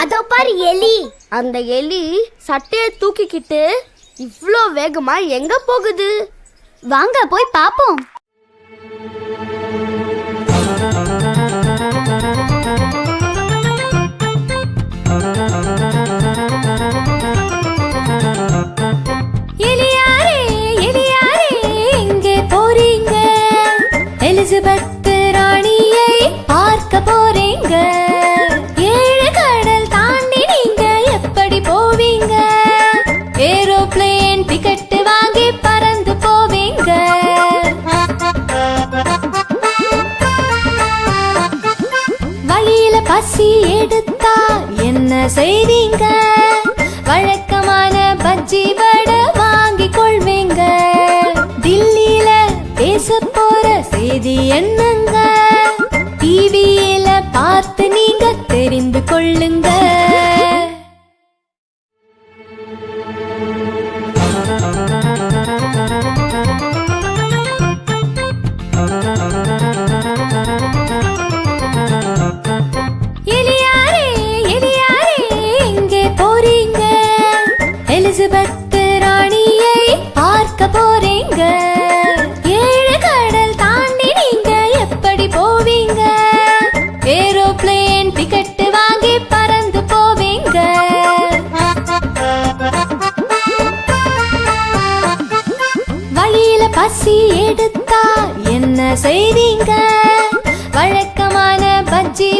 அதோ பாரு எலி. அந்த எலி சட்டையை தூக்கிக்கிட்டு இவ்ளோ வேகமா எங்க போகுது? வாங்க போய் பாப்போம். எலியாரே எலியாரே எங்கே போறீங்க? எலிசபெத் ராணியை பார்க்க போறீங்க. ஏழு கடல் தாண்டி நீங்க எப்படி போவீங்க? ஏரோப்ளேன் டிக்கெட் வாங்கி பறந்து போவீங்க. வழியில பசி எடுத்தா என்ன செய்வீங்க? வழக்கமான பஜ்ஜி வடை வாங்கி கொள்வீங்க. தில்லியில பேச போற செய்தி என்னங்க? டிவியில பார்த்து நீங்க தெரிந்து கொள்ளுங்க. எலியாரே எலியாரே எங்கே போறீங்க? எலிசபெத் ராணியை பார்க்க போறீங்க. ஏழு கடல் தாண்டி நீங்க எப்படி போவீங்க? ஏரோப்ளேன் டிக்கெட் வாங்கி பறந்து போவீங்க. வழியில பசி எடுத்தா என்ன செய்வீங்க? வழக்கமான பஜ்ஜி